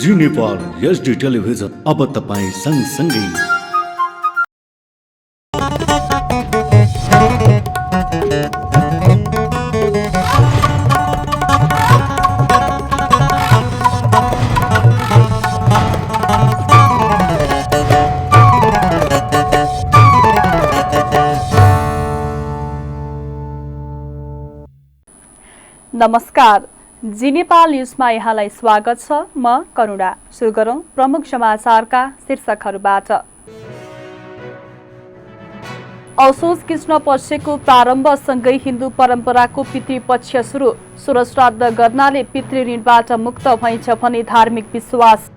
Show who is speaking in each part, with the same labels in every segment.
Speaker 1: जी Nepal HD television अब तपाईं सँगसँगै।
Speaker 2: नमस्कार, जी नेपाल न्युजमा यहाँलाई स्वागत छ। म करुणा। सुरु गरौं प्रमुख समाचारका शीर्षकहरूबाट। असोज कृष्ण पक्षको प्रारम्भसँगै हिन्दू परम्पराको पितृपक्ष सुरु। सोह्र श्राद्ध गर्नाले पितृ ऋणबाट मुक्त भइन्छ भन्ने धार्मिक विश्वास।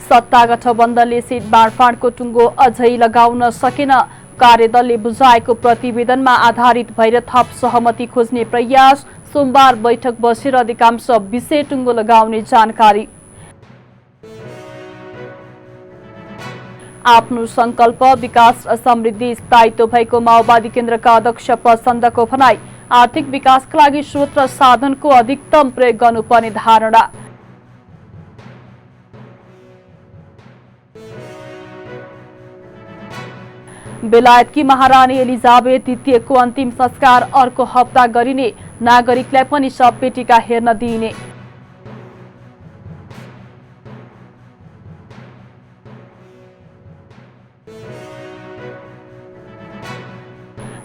Speaker 2: सत्ता गठबन्धनले सिट बाँडफाँडको टुङ्गो अझै लगाउन सकेन। कार्यदलले बुझाएको प्रतिवेदनमा आधारित भएर थप सहमति खोज्ने प्रयास। सोमबार बैठक बसेर अधिकांश विषय टुङ्गो लगाउने जानकारी। आफ्नो संकल्प विकास र समृद्धि स्थायित्व भएको माओवादी केन्द्रका अध्यक्ष प्रचण्डको भनाई। आर्थिक विकासका लागि स्रोत र साधनको अधिकतम प्रयोग गर्नुपर्ने धारणा। बेलायतकी महारानी एलिजाबेथ द्वितीयको अन्तिम संस्कार अर्को हप्ता गरिने। नागरिकलाई पनि शवपेटिका हेर्न दिइने।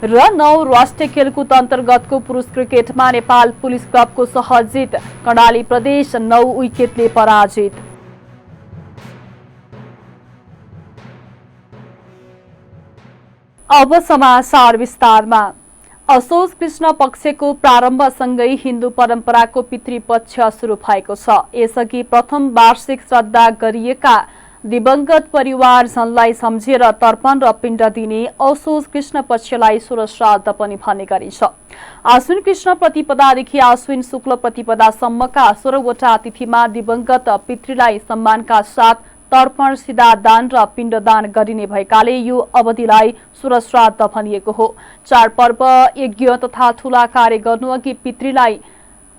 Speaker 2: र 9 राष्ट्रिय खेलकुद अन्तर्गतको पुरुष क्रिकेटमा नेपाल पुलिस क्लबको सहज जित। कर्णाली प्रदेश 9 विकेटले पराजित। अब समाचार विस्तारमा। असोज कृष्ण पक्षको प्रारम्भसँगै हिन्दू परम्पराको पितृपक्ष सुरु भएको छ। यसअघि प्रथम वार्षिक श्रद्धा गरिएका दिवंगत परिवारजनलाई सम्झेर तर्पण र पिण्ड दिने असोज कृष्ण पक्षलाई सोह्र श्राद्ध पनि भन्ने गरिन्छ। आश्विन कृष्ण प्रतिपदादेखि आश्विन शुक्ल प्रतिपदासम्मका 16वटा तिथिमा दिवंगत पितृलाई सम्मानका साथ तर्पण, सिधा दान र पिण्डदान गरिने भएकाले यो अवधिलाई सोह्र श्राद्ध भनिएको हो। चाडपर्व, यज्ञ तथा ठूला कार्य गर्नुअघि पितृलाई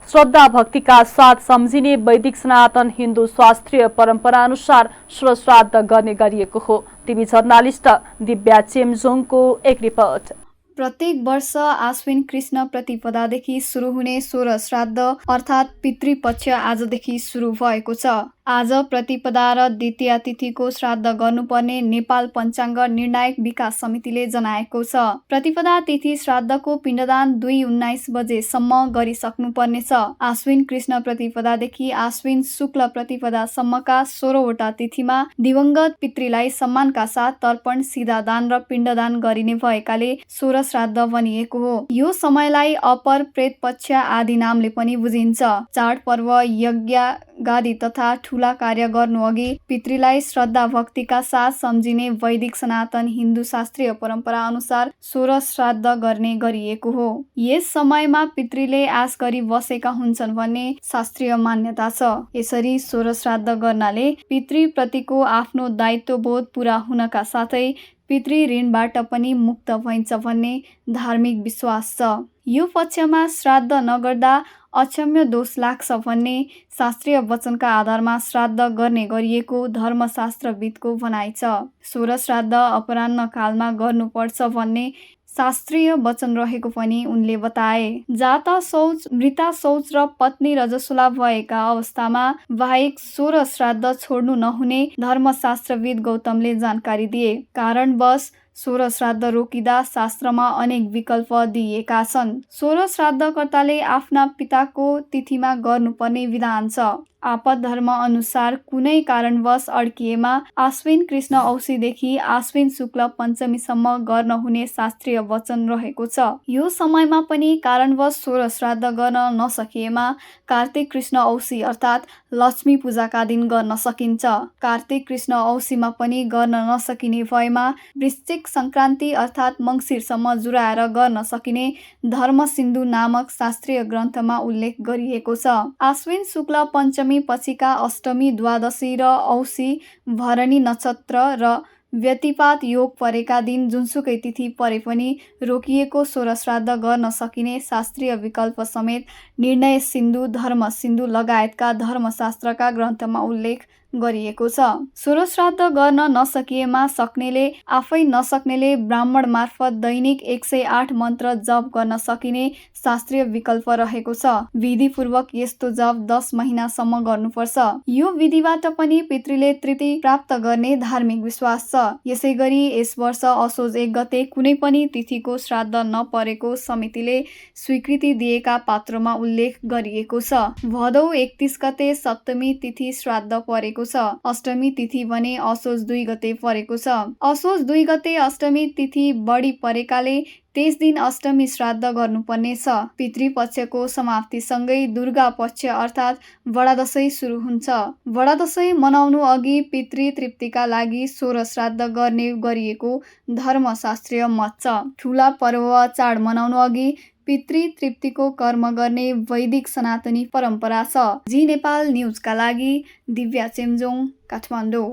Speaker 2: श्रद्धा भक्तिका साथ सम्झिने वैदिक सनातन हिन्दू शास्त्रीय परम्परा अनुसार सोह्र श्राद्ध गर्ने गरिएको हो। टिभी जर्नालिस्ट दिव्या चेम्जोङको एक रिपोर्ट।
Speaker 3: प्रत्येक वर्ष आश्विन कृष्ण प्रतिपदादेखि सुरु हुने सोह्र श्राद्ध अर्थात् पितृपक्ष आजदेखि सुरु भएको छ। आज प्रतिपदा र द्वितीय तिथिको श्राद्ध गर्नुपर्ने नेपाल पञ्चाङ्ग निर्णायक विकास समितिले जनाएको छ। प्रतिपदा तिथि श्राद्धको पिण्डदान 2:19 बजेसम्म गरिसक्नुपर्नेछ। आश्विन कृष्ण प्रतिपदादेखि आश्विन शुक्ल प्रतिपदासम्मका 16वटा तिथिमा दिवंगत पितृलाई सम्मानका साथ तर्पण, सिधा दान र पिण्डदान गरिने भएकाले सोह्र श्राद्ध भनिएको हो। यो समयलाई अपर प्रेत पक्ष आदि नामले पनि बुझिन्छ। चाडपर्व, यज्ञ गादी तथा ठूला कार्य गर्नुअघि पितृलाई श्रद्धा भक्तिका साथ सम्झिने वैदिक सनातन हिन्दू शास्त्रीय परम्परा अनुसार सोह्र श्राद्ध गर्ने गरिएको हो। यस समयमा पितृले आश गरी बसेका हुन्छन् भन्ने शास्त्रीय मान्यता छ। यसरी सोह्र श्राद्ध गर्नाले पितृप्रतिको आफ्नो दायित्वबोध पूरा हुनका साथै पितृ ऋणबाट पनि मुक्त भइन्छ भन्ने धार्मिक विश्वास छ। यो पक्षमा श्राद्ध नगर्दा अक्षम्य दोष लाग्छ भन्ने शास्त्रीय वचनका आधारमा श्राद्ध गर्ने गरिएको धर्मशास्त्रविदको भनाइ छ। सोह्र श्राद्ध अपराह्न कालमा गर्नुपर्छ भन्ने शास्त्रीय वचन रहेको पनि उनले बताए। जाता शौच, मृता शौच र पत्नी रजस्वला भएका अवस्थामा बाहेक सोह्र श्राद्ध छोड्नु नहुने धर्मशास्त्रविद गौतमले जानकारी दिए। कारणवश सोह्र श्राद्ध रोकिदा शास्त्रमा अनेक विकल्प दिइएका छन्। सोह्र श्राद्धकर्ताले आफ्ना पिताको तिथिमा गर्नुपर्ने विधान छ। आपद धर्म अनुसार कुनै कारणवश अड्किएमा आश्विन कृष्ण औँसीदेखि आश्विन शुक्ल पञ्चमीसम्म गर्न हुने शास्त्रीय वचन रहेको छ। यो समयमा पनि कारणवश सोह्र श्राद्ध गर्न नसकिएमा कार्तिक कृष्ण औँसी अर्थात् लक्ष्मी पूजाका दिन गर्न सकिन्छ। कार्तिक कृष्ण औँसीमा पनि गर्न नसकिने भएमा वृश्चिक संक्रान्ति अर्थात् मङ्सिरसम्म जुराएर गर्न सकिने धर्मसिन्धु नामक शास्त्रीय ग्रन्थमा उल्लेख गरिएको छ। आश्विन शुक्ल पञ्चमी पछिका अष्टमी, द्वादशी र औँसी भरणी नक्षत्र र व्यतिपात योग परेका दिन जुनसुकै तिथि परे पनि रोकिएको सोह्र श्राद्ध गर्न सकिने शास्त्रीय विकल्प समेत निर्णय सिन्धु, धर्म सिन्धु लगायतका धर्मशास्त्रका ग्रन्थमा उल्लेख गरिएको छ। सोह्र श्राद्ध गर्न नसकिएमा सक्नेले आफै नसक्नेले ब्राह्मण मार्फत दैनिक 108 मन्त्र जप गर्न सकिने शास्त्रीय विकल्प रहेको छ। विधिपूर्वक यस्तो जप 10 महिनासम्म गर्नुपर्छ। यो विधिबाट पनि पितृले तृप्ति प्राप्त गर्ने धार्मिक विश्वास छ। यसैगरी यस वर्ष असोज 1 गते कुनै पनि तिथिको श्राद्ध नपरेको समितिले स्वीकृति दिएका पात्रमा उल्लेख गरिएको छ। भदौ 31 गते सप्तमी तिथि श्राद्ध परेको छ। अष्टमी तिथि भने असोज 2 गते परेको छ। असोज 2 गते अष्टमी तिथि बढी परेकाले त्यस दिन अष्टमी श्राद्ध गर्नुपर्ने छ। पितृपक्षको समाप्तिसँगै दुर्गा पक्ष अर्थात् बडा दशैं सुरु हुन्छ। बडा दशैं मनाउनु अघि पितृ तृप्तिका लागि 16 श्राद्ध गर्ने गरिएको धर्मशास्त्रीय मत छ। ठुला पर्व चाड मनाउनु अघि पितृ तृप्तिको कर्म गर्ने वैदिक सनातनी परम्परा छ। जी नेपाल न्युजका लागि दिव्या चेम्जोङ, काठमाडौँ।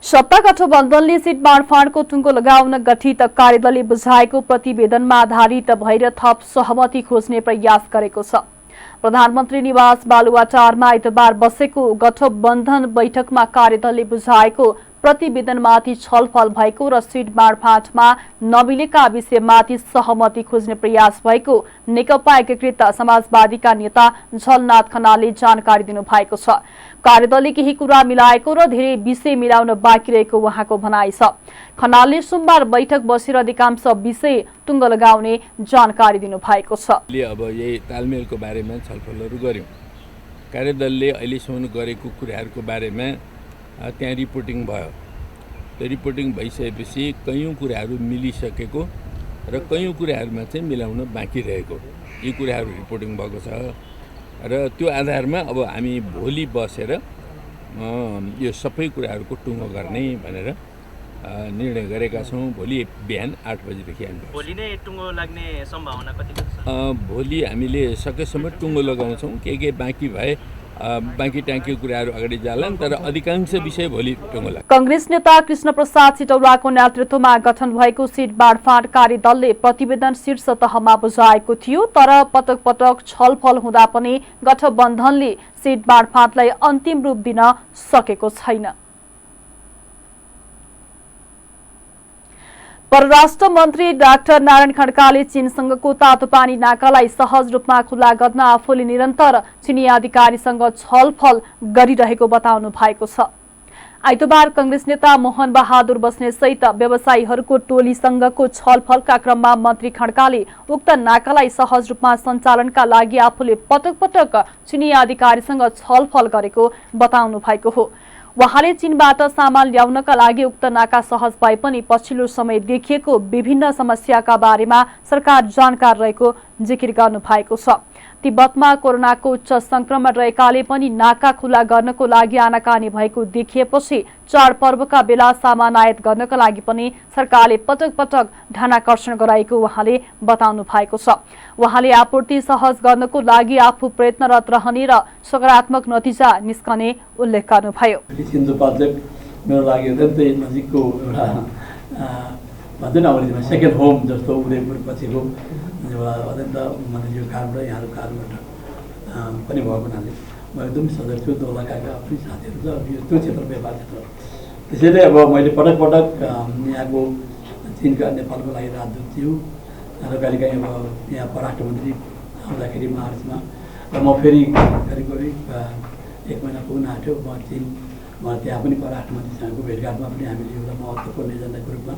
Speaker 2: सत्ता गठबन्धनले सिट बाँडफाँडको टुङ्गो लगाउन गठित कार्यदलले बुझाएको प्रतिवेदनमा आधारित भएर थप सहमति खोज्ने प्रयास गरेको छ। प्रधानमन्त्री निवास बालुवाटारमा आइतबार बसेको गठबन्धन बैठकमा कार्यदलले बुझाएको प्रतिवेदनमाथि छलफल भएको र सिट बाँडफाँडमा नमिलेका विषयमाथि सहमति खोज्ने प्रयास भएको नेकपा एकीकृत समाजवादीका नेता झलनाथ खनालले जानकारी दिनुभएको छ। कार्यदलले केही कुरा मिलाएको र धेरै विषय मिलाउन बाँकी रहेको उहाँको भनाइ छ। खनालले सोमबार बैठक बसेर अधिकांश विषय टुङ्गो लगाउने जानकारी दिनुभएको छ।
Speaker 4: अब यही तालमेलको बारेमा छलफलहरू गर्यौं। कार्यदलले अहिलेसम्म गरेको कुराहरूको बारेमा त्यहाँ रिपोर्टिङ भयो। त्यो रिपोर्टिङ भइसकेपछि कयौं कुराहरू मिलिसकेको र कयौं कुराहरूमा चाहिँ मिलाउन बाँकी रहेको यी कुराहरू रिपोर्टिङ भएको छ र त्यो आधारमा अब हामी भोलि बसेर यो सबै कुराहरूको टुङ्गो गर्ने भनेर निर्णय गरेका छौँ। भोलि बिहान 8 बजेदेखि हामी
Speaker 5: भोलि नै टुङ्गो लाग्ने सम्भावना कति छ?
Speaker 4: भोलि हामीले सकेसम्म टुङ्गो लगाउँछौँ। के बाँकी भए बाँकी ट्याङ्की कुराहरू अगाडि जालान्, तर अधिकांश विषय भोलि टुङ्गो लाग्छ।
Speaker 2: कांग्रेस नेता कृष्ण प्रसाद सिटौलाको नेतृत्वमा गठन भएको सिट बाँडफाँड कार्यदलले प्रतिवेदन शीर्ष तहमा बुझाएको थियो, तर पटक पटक छलफल हुँदा पनि गठबन्धनले सिट बाँडफाँडलाई अन्तिम रूप दिन सकेको छैन। परराष्ट्र मन्त्री डाक्टर नारायण खड्काले चीनसँगको तातोपानी नाकालाई सहज रूपमा खुला गर्न आफूले निरन्तर चीनी अधिकारीसँग छलफल गरिरहेको बताउनु भएको छ। आइतबार कांग्रेस नेता मोहन बहादुर बस्नेतसहित व्यवसायीहरूको टोलीसँगको छलफलका क्रममा मन्त्री खड्काले उक्त नाकालाई सहज रूपमा सञ्चालनका लागि आफूले पटक पटक चीनी अधिकारीसँग छलफल गरेको बताउनु भएको हो। उहाँले चीनबाट सामान ल्याउनका लागि उक्त नाका सहज भए पनि पछिल्लो समय देखिएको विभिन्न समस्याका बारेमा सरकार जानकार रहेको जिकिर गर्नु भएको छ। तिब्बतमा कोरोनाको उच्च संक्रमण रहेकाले पनि नाका खुला गर्नको लागि आनाकानी भएको देखिएपछि चाडपर्वका बेला सामान आयात गर्नका लागि पनि सरकारले पटक पटक ध्यानाकर्षण गराएको उहाँले बताउनु भएको छ। उहाँले आपूर्ति सहज गर्नको लागि आफू प्रयत्नरत रहने र सकारात्मक नतिजा निस्कने उल्लेख गर्नुभयो।
Speaker 6: मेरो लागि अत्यन्तै नजिकको एउटा भन्छ न अङ्ग्रेजीमा सेकेन्ड होम जस्तो उदयपुर पछिको एउटा अत्यन्त यो कारण र यहाँको कारणबाट पनि भएको हुनाले म एकदमै सजग छु। दोलकाका आफ्नै साथीहरू छ त्यो क्षेत्र व्यापार क्षेत्र, त्यसैले अब मैले पटक पटक यहाँको चीनका नेपालको लागि राजदूतज्यू र कहिलेकाहीँ अब यहाँ परराष्ट्र मन्त्री आउँदाखेरि मार्चमा र म फेरि करिब 1 महिना पुग्न आँट्यो। म चीन त्यहाँ पनि परराष्ट्र मन्त्रीसँगको भेटघाटमा पनि हामीले एउटा महत्त्वपूर्ण एजेन्डाको रूपमा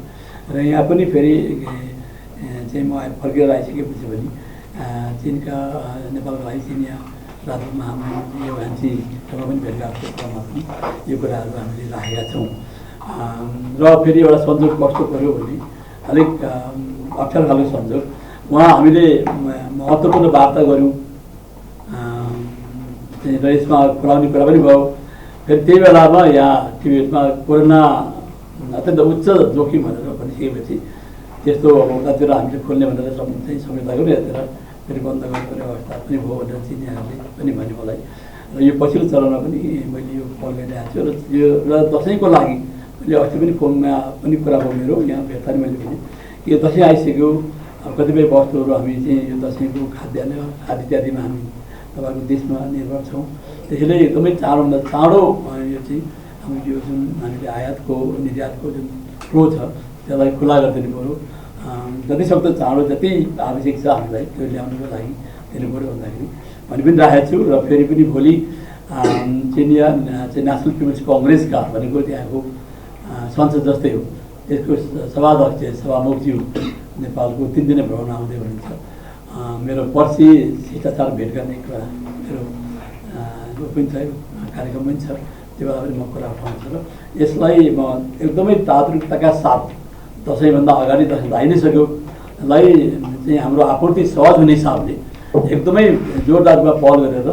Speaker 6: र यहाँ पनि फेरि चाहिँ म फर्केर आइसकेपछि पनि चीनका नेपालको लागि चिनिया राजदूत महामहिम यो हान्सीसँग पनि भेटघाटको क्रममा पनि यो कुराहरू हामीले राखेका छौँ। र फेरि एउटा संजोग कस्तो पऱ्यो भने अलिक अप्ठ्यारो खालको संजोग, उहाँ हामीले महत्त्वपूर्ण वार्ता गऱ्यौँ र यसमा खुलाउने कुरा पनि भयो। फेरि त्यही बेलामा यहाँ टिबेटमा कोरोना अत्यन्त उच्च जोखिम भनेर भनिसकेपछि त्यस्तो अब उतातिर हामीले खोल्ने भनेर चाहिँ सम्झौता गऱ्यो। यतातिर फेरि बन्द गर्नुपर्ने अवस्था पनि भयो भनेर चिनियाहरूले पनि भन्यो मलाई। र यो पछिल्लो चरणमा पनि मैले यो पहल गरिरहेको छु र यो र दसैँको लागि मैले अस्ति पनि फोनमा पनि कुरा भयो मेरो यहाँ भेट्दा मैले भने यो दसैँ आइसक्यो कतिपय वस्तुहरू हामी चाहिँ यो दसैँको खाद्यान्न खाद्य इत्यादिमा हामी तपाईँको देशमा निर्भर छौँ त्यसैले एकदमै चाँडोभन्दा चाँडो यो चाहिँ हाम्रो यो जुन हामीले आयातको निर्यातको जुन फ्लो छ त्यसलाई खुला गरिदिनु पऱ्यो जतिसक्दो चाँडो जति आवश्यक छ हामीलाई त्यो ल्याउनुको लागि दिनु पऱ्यो भन्दाखेरि भनि पनि राखेको छु र फेरि पनि भोलि चिनिया चाहिँ नेसनल पिपुल्स कङ्ग्रेसका भनेको त्यहाँको संसद जस्तै हो त्यसको सभाध्यक्ष सभामुखज्यू नेपालको 3 दिने भ्रमण आउँदै हुनुहुन्छ मेरो पर्सि शिष्टाचार भेट गर्ने कुरा मेरो पनि छ कार्यक्रम पनि छ त्यो बेला पनि म कुरा उठाउँछु र यसलाई म एकदमै तात्विकताका साथ दसैँभन्दा अगाडि दसैँ लाइ नै सक्यो लाई चाहिँ हाम्रो आपूर्ति सहज हुने हिसाबले एकदमै जोरदार रूपमा पहल गरेर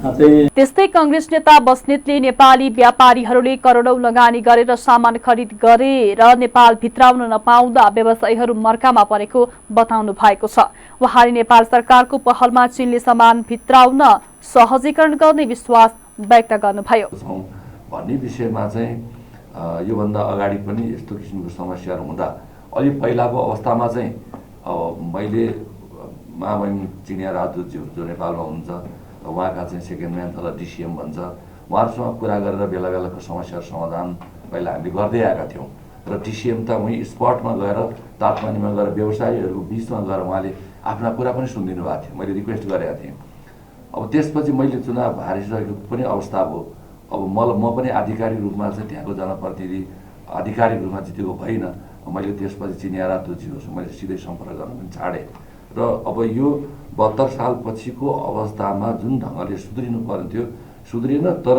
Speaker 6: चाहिँ
Speaker 2: त्यस्तै कांग्रेस नेता बस्नेतले नेपाली व्यापारीहरूले करोडौं लगानी गरेर सामान खरिद गरेर नेपाल भित्राउन नपाउँदा व्यवसायीहरू मर्कामा परेको बताउनु भएको छ। उहाँले नेपाल सरकारको पहलमा चीनले सामान भित्राउन सहजीकरण गर्ने विश्वास व्यक्त गर्नुभयो।
Speaker 7: भन्ने विषयमा चाहिँ योभन्दा अगाडि पनि यस्तो किसिमको समस्याहरू हुँदा अलि पहिलाको अवस्थामा चाहिँ मैले महामहिम चिनिया राजदूतज्यू जो नेपालमा हुनुहुन्छ उहाँका चाहिँ सेकेन्ड म्यान तल डिसिएम भन्छ उहाँहरूसँग कुरा गरेर बेला बेलाको समस्याहरू समाधान पहिला हामीले गर्दै आएका थियौँ र डिसिएम त उहीँ स्पटमा गएर तातमानीमा गएर व्यवसायीहरूको बिचमा गएर उहाँले आफ्ना कुरा पनि सुनिदिनु भएको थियो। मैले रिक्वेस्ट गरेका थिएँ। अब त्यसपछि मैले चुनाव हारिसकेको पनि अवस्था भयो। अब म पनि आधिकारिक रूपमा चाहिँ त्यहाँको जनप्रतिनिधि आधिकारिक रूपमा जितेको भइनँ। मैले त्यसपछि चिनिया राजदूतज्यूसँग मैले सिधै सम्पर्क गर्न पनि छाडेँ र अब यो 72 साल पछिको अवस्थामा जुन ढङ्गले सुध्रिनु पर्ने थियो सुध्रिएन। तर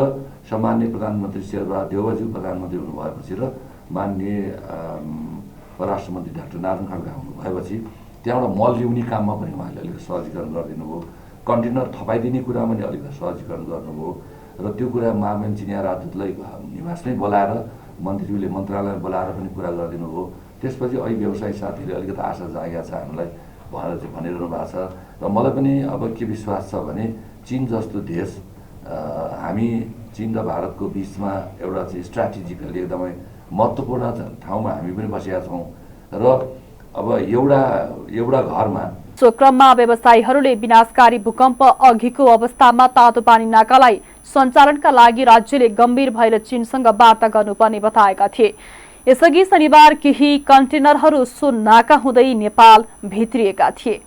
Speaker 7: सामान्य प्रधानमन्त्री शेरबहादुर देउवाज्यू प्रधानमन्त्री हुनुभएपछि र माननीय परराष्ट्र मन्त्री डाक्टर नारायण खड्का हुनुभएपछि त्यहाँबाट मल ल्याउने काममा पनि उहाँले अलिक सहजीकरण गरिदिनु भयो। कन्टेनर थपाइदिने कुरामा पनि अलिकति सहजीकरण गर्नुभयो र त्यो कुरा महामहिम चिनिया राजदूतलाई निवासमै बोलाएर मन्त्रीले मन्त्रालयमा बोलाएर पनि कुरा गरिदिनु भयो। त्यसपछि अहिले व्यवसायी साथीहरूले अलिकति आशा जागेको छ हामीलाई भनेर चाहिँ भनिरहनु भएको छ र मलाई पनि अब के विश्वास छ भने चीन जस्तो देश हामी चीन र भारतको बिचमा एउटा चाहिँ स्ट्राटेजिकली एकदमै महत्त्वपूर्ण ठाउँमा हामी पनि बसेका छौँ र अब एउटा घरमा
Speaker 2: सो क्रममा व्यवसायीहरूले विनाशकारी भूकम्प अघिको अवस्थामा तातो पानी नाकालाई सञ्चालनका लागि राज्यले गम्भीर भएर चीनसँग वार्ता गर्नुपर्ने बताएका थिए। यसअघि शनिबार केही कन्टेनरहरू सो नाका हुँदै नेपाल भित्रिएका थिए।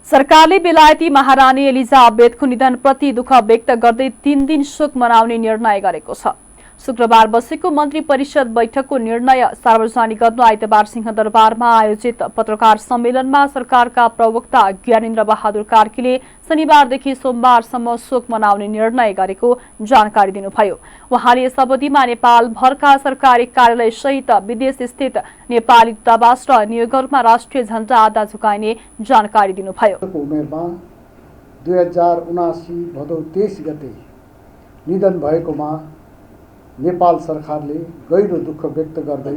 Speaker 2: सरकारले बेलायती महारानी एलिजाबेथको निधनप्रति दुःख व्यक्त गर्दै 3 दिन शोक मनाउने निर्णय गरेको छ। शुक्रबार बसेको मन्त्री परिषद बैठकको निर्णय सार्वजनिक गर्नु आइतबार सिंहदरबारमा आयोजित पत्रकार सम्मेलनमा सरकारका प्रवक्ता ज्ञानेन्द्र बहादुर कार्कीले शनिबारदेखि सोमबारसम्म शोक मनाउने निर्णय गरेको जानकारी दिनुभयो। उहाँले यस अवधिमा नेपाल भरका सरकारी कार्यालय सहित विदेश स्थित नेपाली दूतावास र नियोगहरूमा राष्ट्रिय झण्डा आधा झुकाइने जानकारी दिनुभयो।
Speaker 8: उमेरमा 2079 भदौ 23 गते निधन भएकोमा नेपाल सरकारले गहिरो दुःख व्यक्त गर्दै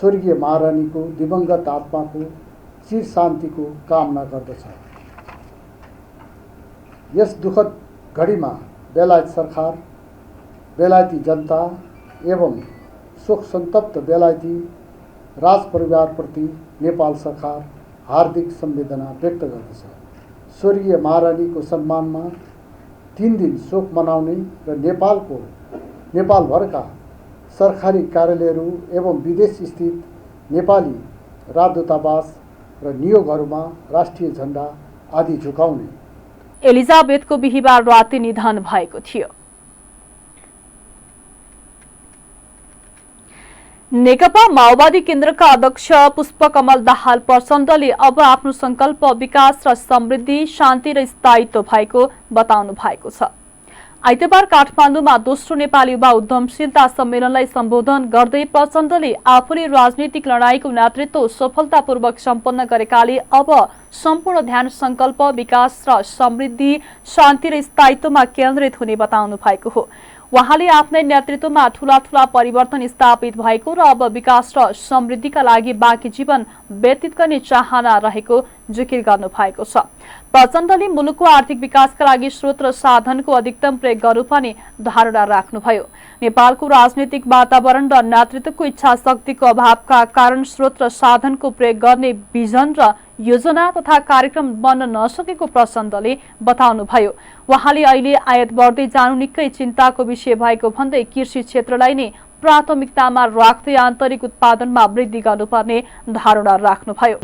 Speaker 8: स्वर्गीय महारानीको दिवंगत आत्माको चिर शान्तिको कामना गर्दछ। यस दुःखद घडीमा बेलायत सरकार, बेलायती जनता एवं शोक सन्तप्त बेलायती राजपरिवारप्रति नेपाल सरकार हार्दिक संवेदना व्यक्त गर्दछ। स्वर्गीय महारानीको सम्मानमा 3 दिन शोक मनाउने र नेपालभरका सरकारी कार्यालयहरू एवं विदेश स्थित नेपाली राजदूतावास र नियोगहरूमा राष्ट्रिय झण्डा आदि झुकाउने।
Speaker 2: एलिजाबेथको बिहीबार राति निधन भएको थियो। नेकपा माओवादी केन्द्रका अध्यक्ष पुष्पकमल दाहाल प्रचण्डले अब आफ्नो संकल्प विकास र समृद्धि, शान्ति र स्थायित्व भएको बताउनु भएको छ। आइतबार काठमाडौँमा दोस्रो नेपाली युवा उद्यमशीलता सम्मेलनलाई सम्बोधन गर्दै प्रचण्डले आफूले राजनीतिक लडाईँको नेतृत्व सफलतापूर्वक सम्पन्न गरेकाले अब सम्पूर्ण ध्यान संकल्प, विकास र समृद्धि, शान्ति र स्थायित्वमा केन्द्रित हुने बताउनु भएको हो। उहाँले आफ्नै नेतृत्वमा ठूला ठूला परिवर्तन स्थापित भएको र अब विकास र समृद्धिका लागि बाँकी जीवन व्यतीत गर्ने चाहना रहेको जिकिर गर्नु भएको छ। प्रचण्डले मुलुकको आर्थिक विकासका लागि स्रोत र साधनको अधिकतम प्रयोग गर्नुपर्ने धारणा राख्नुभयो। नेपालको राजनीतिक वातावरण र नेतृत्वको इच्छा शक्तिको अभावका कारण स्रोत र साधनको प्रयोग गर्ने विजन र योजना तथा कार्यक्रम बन्न नसकेको प्रचण्डले बताउनुभयो। उहाँले अहिले आयात बढ्दै जानु निकै चिन्ताको विषय भएको भन्दै कृषि क्षेत्रलाई नै प्राथमिकतामा राख्दै आन्तरिक उत्पादनमा वृद्धि गर्नुपर्ने धारणा राख्नुभयो।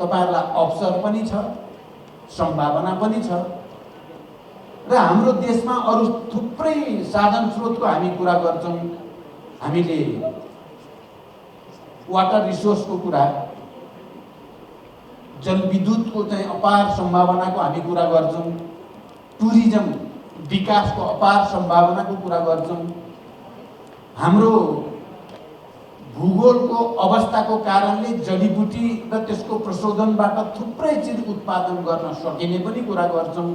Speaker 9: तपाईहरुलाई अवसर पनि छ, सम्भावना पनि छ र हाम्रो देशमा अरु थुप्रै साधन स्रोतको हामी कुरा गर्छौं। हामीले वाटर रिसोर्सको कुरा, जलविद्युतको चाहिँ अपार सम्भावनाको हामी कुरा गर्छौं, टुरिज्म विकासको अपार सम्भावनाको कुरा गर्छौं। हाम्रो भूगोलको अवस्थाको कारणले जडीबुटी र त्यसको प्रशोधनबाट थुप्रै चीज उत्पादन गर्न सकिने पनि कुरा गर्छौं।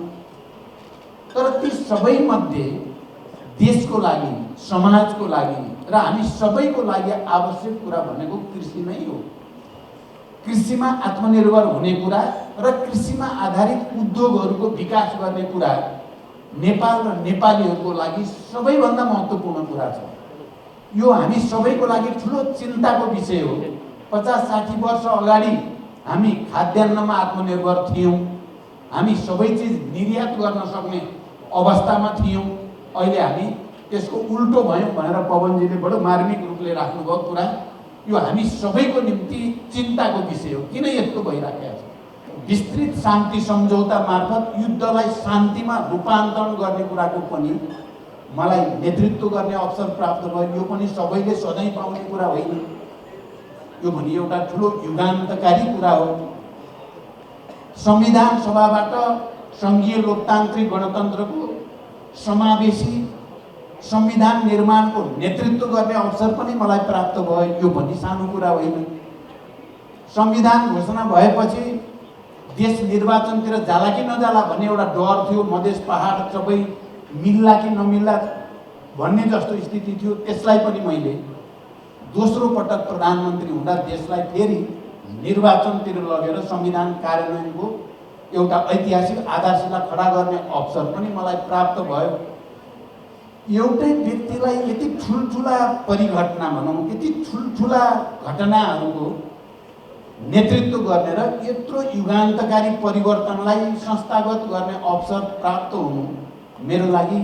Speaker 9: तर ती सबै मध्ये देशको लागि, समाजको लागि र हामी सबैको लागि आवश्यक कुरा भनेको कृषि नै हो। कृषिमा आत्मनिर्भर हुने कुरा र कृषिमा आधारित उद्योगहरूको विकास गर्ने कुरा नेपाल र नेपालीहरूको लागि सबैभन्दा महत्त्वपूर्ण कुरा छ। यो हामी सबैको लागि ठूलो चिन्ताको विषय हो। 50-60 वर्ष अगाडि हामी खाद्यान्नमा आत्मनिर्भर थियौं। हामी सबै चीज निर्यात गर्न सक्ने अवस्थामा थियौं। अहिले हामी त्यसको उल्टो भयौं भनेर पवनजीले बडो मार्मिक रूपले राख्नुभयो कुरा। यो हामी सबैको निम्ति चिन्ताको विषय हो। किन यस्तो भइराखेको छ? विस्तृत शान्ति सम्झौता मार्फत युद्धलाई शान्तिमा रूपान्तरण गर्ने कुराको पनि मलाई नेतृत्व गर्ने अवसर प्राप्त भयो। यो पनि सबैले सधैँ पाउने कुरा होइन। यो पनि एउटा ठूलो युगान्तकारी कुरा हो। संविधान सभाबाट संघीय लोकतान्त्रिक गणतन्त्रको समावेशी संविधान निर्माणको नेतृत्व गर्ने अवसर पनि मलाई प्राप्त भयो। यो पनि सानो कुरा होइन। संविधान घोषणा भएपछि देश निर्वाचनतिर जाला कि नजाला भन्ने एउटा डर थियो। मधेस पहाड सबै मिल्ला कि नमिल्ला भन्ने जस्तो स्थिति थियो। त्यसलाई पनि मैले दोस्रो पटक प्रधानमन्त्री हुँदा देशलाई फेरि निर्वाचनतिर लगेर संविधान कार्यान्वयनको एउटा ऐतिहासिक आधारशिला खडा गर्ने अवसर पनि मलाई प्राप्त भयो। एउटै व्यक्तिलाई यति ठुलठुला परिघटना भनौँ, यति ठुलठुला घटनाहरूको नेतृत्व गर्ने र यत्रो युगान्तकारी परिवर्तनलाई संस्थागत गर्ने अवसर प्राप्त हुनु मेरो लागि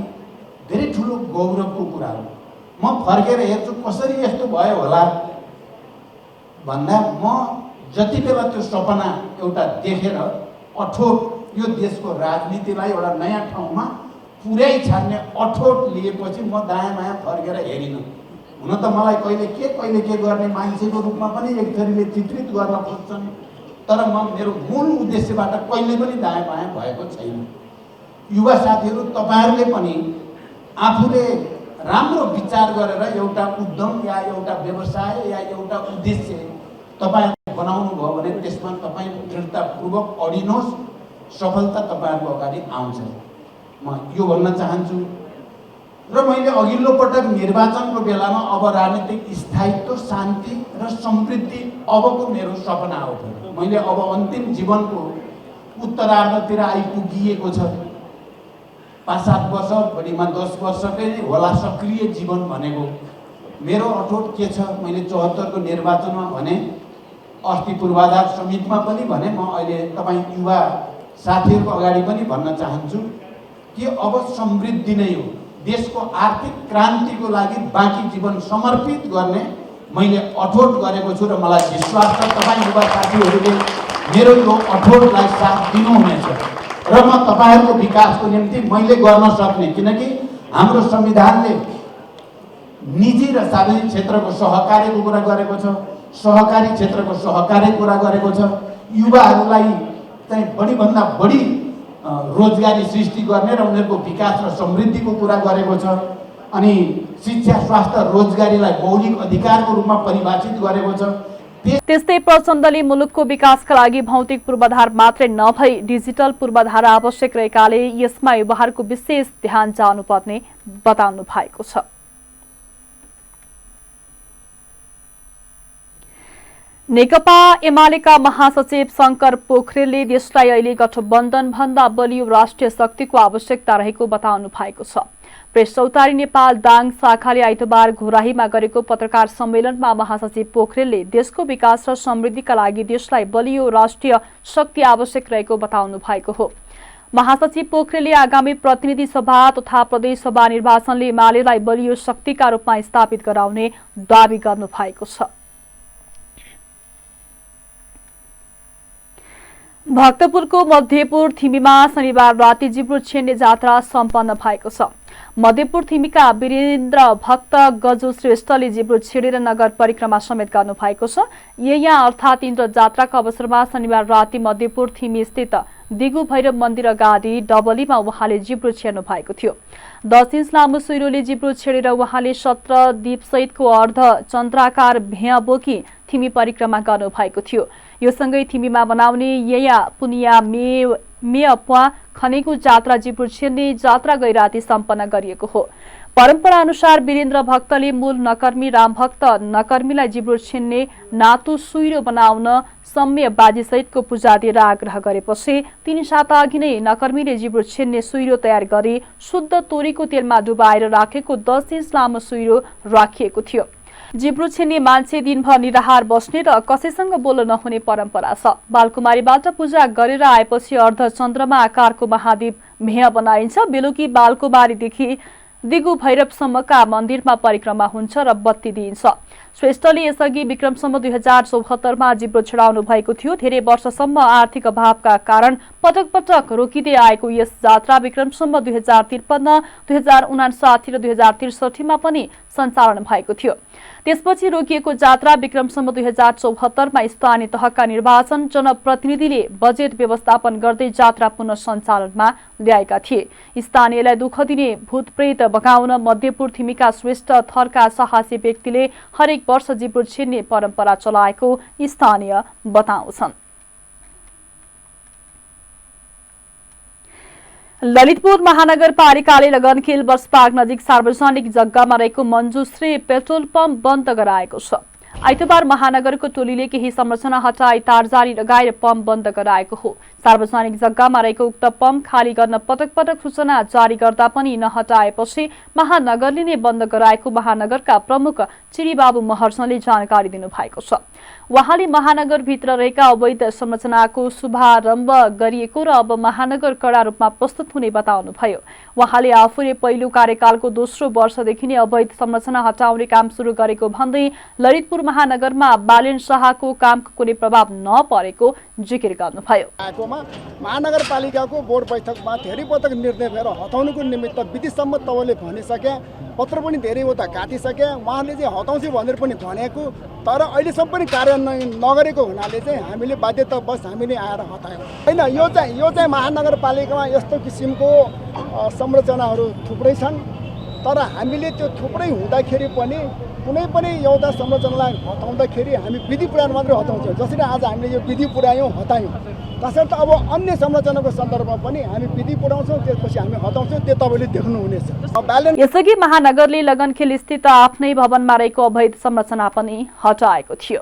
Speaker 9: धेरै ठुलो गौरवको कुरा हो। म फर्केर हेर्छु कसरी यस्तो भयो होला भन्दा म जति बेला त्यो सपना एउटा देखेर अठोट यो देशको राजनीतिलाई एउटा नयाँ ठाउँमा पुर्याइ छाड्ने अठोट लिएपछि म दायाँ बायाँ फर्केर हेरिनँ। हुन त मलाई कहिले के गर्ने मान्छेको रूपमा पनि एक थरीले चित्रित गर्न खोज्छन्, तर म मेरो मूल उद्देश्यबाट कहिले पनि दायाँ बायाँ भएको छैन। युवा साथीहरू तपाईहरुले पनि आफूले राम्रो विचार गरेर एउटा उद्यम या एउटा व्यवसाय या एउटा उद्देश्य तपाईहरुले बनाउनु भयो भने त्यसमा तपाई दृढतापूर्वक अडिनुहोस्, सफलता तपाईहरुको अगाडि आउँछ। म यो भन्न चाहन्छु। र मैले अघिल्लो पटक निर्वाचनको बेलामा अब राजनीतिक स्थायित्व, शान्ति र समृद्धि अबको मेरो सपना हो। मैले अब अन्तिम जीवनको उत्तरार्धतिर आइपुगिएको छ। 5-7 वर्ष बढीमा 10 वर्षकै नै होला सक्रिय जीवन भनेको। मेरो अठोट के छ, मैले 74 को निर्वाचनमा भने, अस्ति पूर्वाधार समितिमा पनि भने, म अहिले तपाईँ युवा साथीहरूको अगाडि पनि भन्न चाहन्छु कि अब समृद्धि नै हो। देशको आर्थिक क्रान्तिको लागि बाँकी जीवन समर्पित गर्ने मैले अठोट गरेको छु र मलाई विश्वास छ तपाईँ युवा साथीहरूले मेरो यो अठोटलाई साथ दिनुहुनेछ र म तपाईहरुको विकासको निम्ति मैले गर्न सक्ने, किनकि हाम्रो संविधानले निजी र सार्वजनिक क्षेत्रको सहकार्यको कुरा गरेको छ, सहकारी क्षेत्रको सहकार्यको कुरा गरेको छ, युवाहरूलाई चाहिँ बढीभन्दा बढी रोजगारी सृष्टि गर्ने र उनीहरूको विकास र समृद्धिको कुरा गरेको छ, अनि शिक्षा, स्वास्थ्य, रोजगारीलाई मौलिक अधिकारको रूपमा परिभाषित गरेको छ।
Speaker 2: त्यस्तै प्रचण्डले मुलुकको विकासका लागि भौतिक पूर्वाधार मात्रै नभई डिजिटल पूर्वाधार आवश्यक रहेकाले यसमा युवाहरूको विशेष ध्यान जानुपर्ने बताउनु भएको छ। नेकपा एमालेका महासचिव शंकर पोखरेलले देशलाई अहिले गठबन्धन भन्दा बलियो राष्ट्रिय शक्तिको आवश्यकता रहेको बताउनु भएको छ। प्रेस चौतारी नेपाल दाङ शाखाले आइतबार घोराहीमा गरेको पत्रकार सम्मेलनमा महासचिव पोखरेलले देशको विकास र समृद्धिका लागि देशलाई बलियो राष्ट्रिय शक्ति आवश्यक रहेको बताउनु भएको हो। महासचिव पोखरेलले आगामी प्रतिनिधि सभा तथा प्रदेश सभा निर्वाचनले एमालेलाई बलियो शक्तिका रूपमा स्थापित गराउने दावी गर्नु भएको छ। भक्तपुरको मध्यपुर थिमीमा शनिबार राति जिब्रो छेन्ने जात्रा सम्पन्न भएको छ। मध्यपुर थिमीका वीरेन्द्र भक्त गजु श्रेष्ठले जिब्रो छेडेर नगर परिक्रमा समेत गर्नु भएको छ। यहाँ अर्थात् इन्द्र जात्राका अवसरमा शनिबार राति मध्यपुर थिमी स्थित दिगु भैरव मन्दिर अगाडि डबलीमा उहाँले जिब्रो छेड्नु भएको थियो। 10 इन्च लामो सुइरोले जिब्रो छेडेर उहाँले 17 दीपसहितको अर्ध चन्द्राकार भेया बोकी थिमी परिक्रमा गर्नु भएको थियो। यो सँगै थिमीमा बनाउने यया पुनिया मेअप्वा खनेको जात्रा जिब्रो छेड्ने जात्रा गैराती सम्पन्न गरिएको हो। परम्परा अनुसार वीरेन्द्र भक्तले मूल नकर्मी रामभक्त नकर्मीलाई जिब्रो छेड्ने नातो सुइरो बनाउन सम्य बाजी सहितको पूजा दिएर आग्रह गरेपछि 3 साता अघि नै नकर्मीले जिब्रो छेड्ने सुइरो तयार गरी शुद्ध तोरीको तेलमा डुबाएर राखेको 10 इन्च लामो सुइरो राखिएको थियो। जिब्रो छेड्ने मान्छे दिनभर निराहार बस्ने र कसैसँग बोल्न नहुने परम्परा छ। बालकुमारीबाट पूजा गरेर आएपछि अर्ध चन्द्रमा आकारको महादेव मेह बनाइन्छ। बेलुकी बालकुमारीदेखि दिगु भैरवसम्मका मन्दिरमा परिक्रमा हुन्छ र बत्ती दिइन्छ। श्रेष्ठले यसअघि विक्रमसम्म 2074मा जिब्रो छडाउनु भएको थियो। धेरै वर्षसम्म आर्थिक अभावका कारण पटक पटक रोकिँदै आएको यस जात्रा विक्रमसम्म 2053, 2059 र 2063मा पनि सञ्चालन भएको थियो। त्यसपछि रोकिएको जात्रा विक्रमसम्म 2074मा स्थानीय तहका निर्वाचन जनप्रतिनिधिले बजेट व्यवस्थापन गर्दै जात्रा पुनः सञ्चालनमा ल्याएका थिए। स्थानीयलाई दुःख दिने भूतप्रेत भगाउन मध्यपुर थिमीका श्रेष्ठ थरका साहसी व्यक्तिले हरेक वर्ष जिब्रो छेड्ने परम्परा चलाएको स्थानीय बताउँछन्। ललितपुर महानगरपालिकाले लगनखेल बस पार्क नजिक सार्वजनिक जग्गामा रहेको मञ्जुश्री पेट्रोल पम्प बन्द गराएको छ। आइतबार महानगरको टोलीले केही संरचना हटाई तारजारी लगाएर पम्प बन्द गराएको हो। सार्वजनिक जग्गामा रहेको उक्त पम्प खाली गर्न पटक पटक सूचना जारी गर्दा पनि नहटाएपछि महानगरले नै बन्द गराएको महानगरका प्रमुख चिरीबाबु महर्जनले जानकारी दिनुभएको छ। उहाँले महानगरभित्र रहेका अवैध संरचनाको शुभारम्भ गरिएको र अब महानगर कडा रूपमा प्रस्तुत हुने बताउनुभयो। उहाँले आफूले पहिलो कार्यकालको दोस्रो वर्षदेखि नै अवैध संरचना हटाउने काम सुरु गरेको भन्दै ललितपुर महानगरमा बालेन शाहको कामको कुनै प्रभाव नपरेको जिकिर गर्नुभयो।
Speaker 10: महानगरपालिकाको बोर्ड बैठकमा धेरै पटक निर्णय भएर हटाउनुको निमित्त विधिसम्म तवले भनिसके, पत्र पनि धेरैवटा काटिसके। उहाँले चाहिँ हटाउँछु भनेर पनि भनेको, तर अहिलेसम्म पनि कार्यान्वयन नगरेको हुनाले चाहिँ हामीले बाध्यतावश हामीले आएर हटायौँ। होइन, यो चाहिँ महानगरपालिकामा यस्तो किसिमको संरचनाहरू थुप्रै छन्, तर हामीले त्यो थुप्रै हुँदाखेरि पनि कुनै पनि एउटा संरचनालाई हटाउँदाखेरि हामी विधि पुर्याउनु मात्रै हटाउँछौँ। जसरी आज हामीले यो विधि पुर्यायौँ, हटायौँ, तसर्थ अब अन्य संरचनाको सन्दर्भमा पनि हामी विधि पुर्याउँछौँ, त्यसपछि हामी हटाउँछौँ। त्यो तपाईँले देख्नुहुनेछ।
Speaker 2: यसअघि महानगरले लगनखेल स्थित आफ्नै भवनमा रहेको अवैध संरचना पनि हटाएको थियो।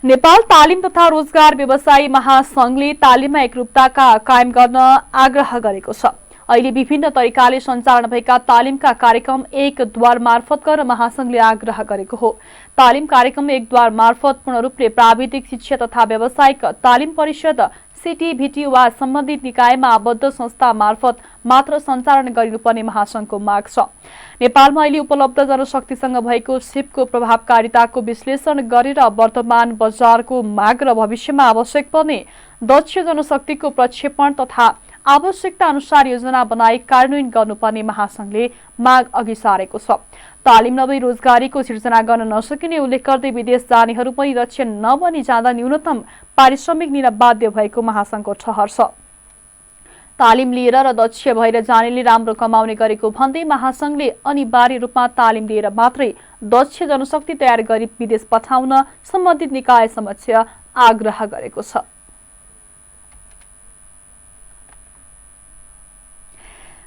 Speaker 2: नेपाल तालिम तथा रोजगार व्यवसायी महासंघले तालिममा एकरूपता कायम गर्न आग्रह गरेको छ। अहिले विभिन्न तरिकाले सञ्चालन भएका तालिमका कार्यक्रम एक द्वार मार्फत गर्न महासंघले आग्रह गरेको हो। तालिम कार्यक्रम एक द्वार मार्फत पूर्ण रूपले प्राविधिक शिक्षा तथा व्यावसायिक तालिम परिषद सीटीभीटी वा सम्बन्धित निकायमा आबद्ध संस्था मार्फत मात्र सञ्चालन गरिनुपर्ने महासंघको माग छ। नेपालमा अहिले उपलब्ध जनशक्तिसँग भएको सिपको प्रभावकारिताको विश्लेषण गरेर वर्तमान बजारको माग र भविष्यमा आवश्यक पर्ने दक्ष जनशक्तिको प्रक्षेपण तथा आवश्यकता अनुसार योजना बनाई कार्यान्वयन गर्नुपर्ने महासंघले माग अघि सारेको छ। तालिम नभई रोजगारीको सिर्जना गर्न नसकिने उल्लेख गर्दै विदेश जानेहरू पनि दक्ष नबनी जाँदा न्यूनतम पारिश्रमिक लिन बाध्य भएको महासंघको ठहर छ। तालिम लिएर र दक्ष भएर जानेले राम्रो कमाउने गरेको भन्दै महासंघले अनिवार्य रूपमा तालिम लिएर मात्रै दक्ष जनशक्ति तयार गरी विदेश पठाउन सम्बन्धित निकाय समक्ष आग्रह गरेको छ।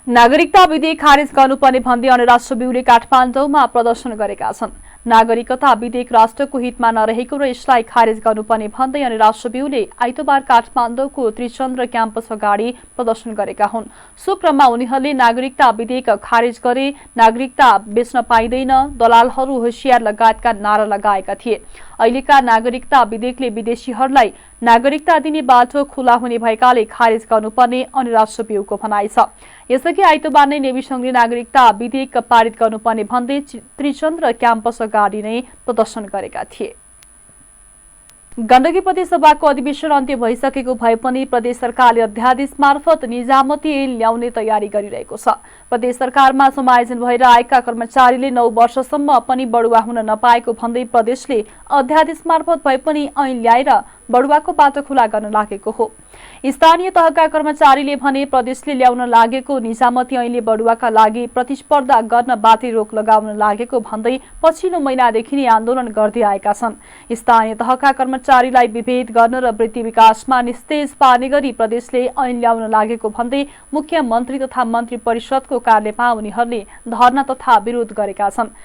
Speaker 2: नागरिकता विधेयक खारेज गर्नुपर्ने भन्दै अन्यराष्ट्र बिउले काठमाडौँमा प्रदर्शन गरेका छन्। नागरिकता विधेयक राष्ट्रको हितमा नरहेको र यसलाई खारेज गर्नुपर्ने भन्दै अन्यराष्ट्र बिउले आइतबार काठमाडौँको त्रिचन्द्र क्याम्पस अगाडि प्रदर्शन गरेका हुन्। सो क्रममा उनीहरूले नागरिकता विधेयक खारेज गरे, नागरिकता बेच्न पाइँदैन, दलालहरू होशियार लगायतका नारा लगाएका थिए। अहिलेका नागरिकता विधेयकले विदेशीहरूलाई नागरिकता दिने बाटो खुला हुने भएकाले खारेज गर्नुपर्ने अन्यराष्ट्र बिउको भनाइ छ। यसअघि आइतबार नै नेवी संघले नागरिकता विधेयक पारित गर्नुपर्ने भन्दै त्रिचन्द्र क्याम्पस अगाडि नै प्रदर्शन गरेका थिए। गण्डकी प्रदेश सभाको अधिवेशन अन्त्य भइसकेको भए पनि प्रदेश सरकारले अध्यादेश मार्फत निजामती ऐन ल्याउने तयारी गरिरहेको छ। प्रदेश सरकारमा समायोजन भएर आएका कर्मचारीले 9 वर्षसम्म पनि बढुवा हुन नपाएको भन्दै प्रदेशले अध्यादेश मार्फत भए पनि ऐन ल्याएर बढुवाको बाटो खुला गर्न लागेको हो। स्थानीय तहका कर्मचारीले भने प्रदेशले ल्याउन लागेको निजामती ऐनले बढुवाका लागि प्रतिस्पर्धा गर्नबाटै रोक लगाउन लागेको भन्दै पछिल्लो महिनादेखि नै आन्दोलन गर्दै आएका छन्। स्थानीय तहका कर्मचारीलाई विभेद गर्न र वृद्धि विकासमा निस्तेज पार्ने गरी प्रदेशले ऐन ल्याउन लागेको भन्दै मुख्यमन्त्री तथा मन्त्री परिषदको कार्यालयमा उनीहरूले धरना तथा विरोध गरेका छन्।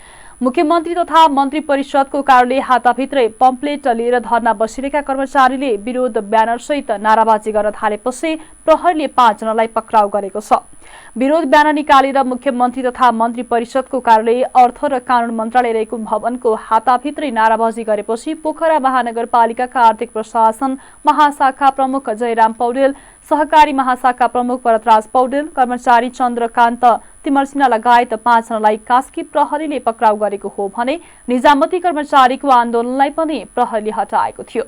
Speaker 2: मुख्यमन्त्री तथा मन्त्री परिषदको कार्यालय हाताभित्रै पम्पलेट लिएर धरना बसिरहेका कर्मचारीले विरोध ब्यानरसहित नाराबाजी गर्न थालेपछि प्रहरीले 5 जनालाई पक्राउ गरेको छ। विरोध ब्यानर निकालेर मुख्यमन्त्री तथा मन्त्री परिषदको कार्यालय, अर्थ र कानून मन्त्रालय रहेको भवनको हाताभित्रै नाराबाजी गरेपछि पोखरा महानगरपालिकाका आर्थिक प्रशासन महाशाखा प्रमुख जयराम पौडेल, सहकारी महाशाखा प्रमुख भरतराज पौडेल, कर्मचारी चन्द्रकान्त तिमरसिन्हा लगायत 5 जनालाई कास्की प्रहरीले पक्राउ गरेको हो भने निजामती कर्मचारीको आन्दोलनलाई पनि प्रहरीले हटाएको थियो।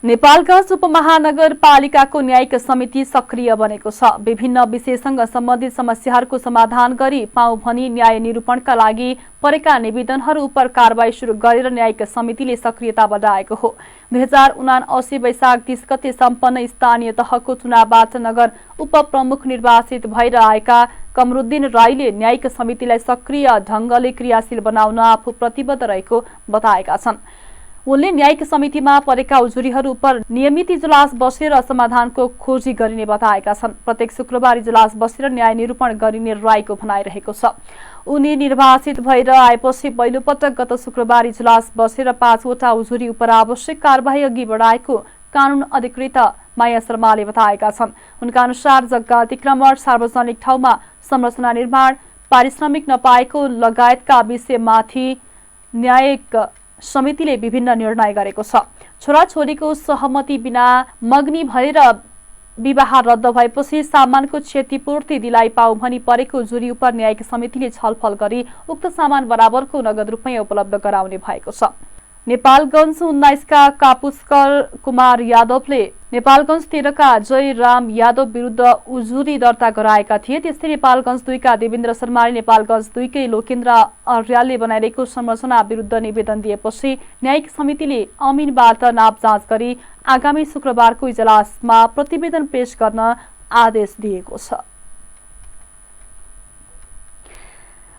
Speaker 2: नेपालगञ्ज उपमहानगरपालिकाको न्यायिक समिति सक्रिय बनेको छ। विभिन्न विषयसँग सम्बन्धित समस्याहरूको समाधान गरी पाउँ भनी न्याय निरूपणका लागि परेका निवेदनहरू उप कारबाही सुरु गरेर न्यायिक समितिले सक्रियता बढाएको हो। 2079 वैशाख 30 गते सम्पन्न स्थानीय तहको चुनावबाट नगर उपप्रमुख निर्वाचित भएर आएका कमरुद्दिन राईले न्यायिक समितिलाई सक्रिय ढंगले क्रियाशील बनाउन आफू प्रतिबद्ध रहेको बताएका छन्। उनले न्यायिक समितिमा परेका उजुरीहरू उप नियमित इजलास बसेर समाधानको खोजी गरिने बताएका छन्। प्रत्येक शुक्रबार इजलास बसेर न्याय निरूपण गरिने राईको भनाइरहेको छ। उनी निर्वाचित भएर आएपछि पहिलो पटक गत शुक्रबार इजलास बसेर 5 वटा उजुरी उप आवश्यक कारबाही अघि बढाएको कानून अधिकृत माया शर्माले बताएका छन्। उनका अनुसार जग्गा अतिक्रमण, सार्वजनिक ठाउँमा संरचना निर्माण, पारिश्रमिक नपाएको लगायतका विषयमाथि न्यायिक समितिले विभिन्न निर्णय गरेको छ। छोराछोरीको सहमति बिना मग्नी भएर विवाह रद्द भएपछि सामानको क्षतिपूर्ति दिलाइ पाऊ भनी परेको जुरी उप न्यायिक समितिले छलफल गरी उक्त सामान बराबरको नगद रुपैयाँ उपलब्ध गराउने भएको छ। नेपालगञ्ज 19 का कापुस्कर कुमार यादवले नेपालगञ्ज 13 का जयराम यादव विरुद्ध उजुरी दर्ता गराएका थिए। त्यस्तै नेपालगञ्ज 2 का देवेन्द्र शर्माले नेपालगञ्ज 2 कै लोकेन्द्र अर्यालले बनाइरहेको संरचना विरुद्ध निवेदन दिएपछि न्यायिक समितिले अमिनबाट नाप जाँच गरी आगामी शुक्रबारको इजलासमा प्रतिवेदन पेश गर्न आदेश दिएको छ।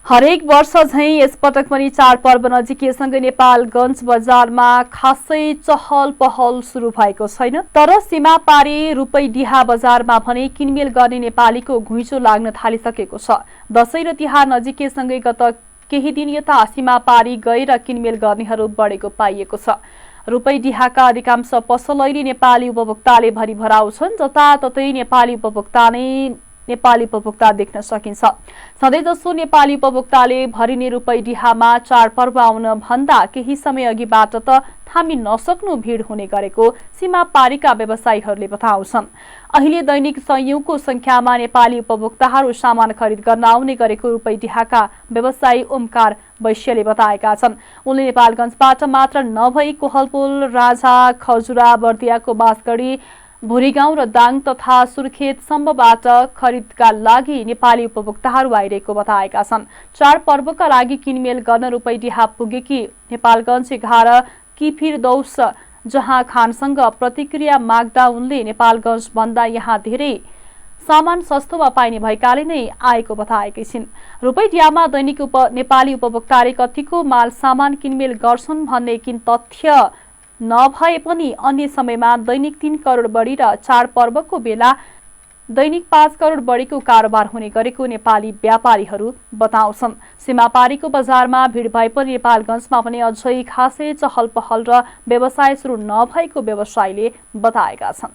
Speaker 2: हरेक वर्ष झैं यसपटक पनि चाडपर्व नजिकिएसँगै नेपालगञ्ज बजारमा खासै चहल पहल सुरु भएको छैन। तर सीमापारी रूपैडिहा बजारमा भने किनमेल गर्ने नेपालीको घुइँचो लाग्न थालिसकेको छ। दशैं र तिहार नजिकिएसँगै गत केही दिन यता सीमापारी गएर किनमेल गर्नेहरू बढेको पाइएको छ। रूपैडिहाका अधिकांश पसल अहिले नेपाली उपभोक्ताले भरिभराउ छन्। जताततै नेपाली उपभोक्ता देख्न सकिन्छ। सधैँजसो नेपाली उपभोक्ताले भरिने रूपैडिहामा चाडपर्व आउन भन्दा केही समय अघिबाट त थामी नसक्नु भीड हुने गरेको सीमापारीका व्यवसायीहरूले बताउँछन्। अहिले दैनिक सयौंको संख्यामा नेपाली उपभोक्ताहरू सामान खरिद गर्न आउने गरेको रूपैडिहाका व्यवसायी ओमकार वैश्यले बताएका छन्। उनले नेपालगञ्जबाट मात्र नभई कोहलपुर, राजा, खजुरा, बर्दियाको बाँसगढी, भुरीगाउँ र दाङ तथा सुर्खेत सम्मबाट खरिदका लागि नेपाली उपभोक्ताहरू आइरहेको बताएका छन्। चाडपर्वका लागि किनमेल गर्न रूपैडिहा पुगेकी नेपालगञ्ज 11 किफिरदौस जहाँ खानसँग प्रतिक्रिया माग्दा उनले नेपालगञ्ज भन्दा यहाँ धेरै सामान सस्तोमा पाइने भएकाले नै आएको बताएकी छिन्। रुपैयाँमा दैनिक नेपाली उपभोक्ताले कतिको माल सामान किनमेल गर्छन् भन्ने किन तथ्य नभए पनि अन्य समयमा दैनिक 3 करोड बढी र चाडपर्वको बेला दैनिक 5 करोड बढीको कारोबार हुने गरेको नेपाली व्यापारीहरू बताउँछन्। सीमापारीको बजारमा भिड भए पनि नेपालगञ्जमा पनि अझै खासै चहल पहल र व्यवसाय सुरु नभएको व्यवसायीले बताएका छन्।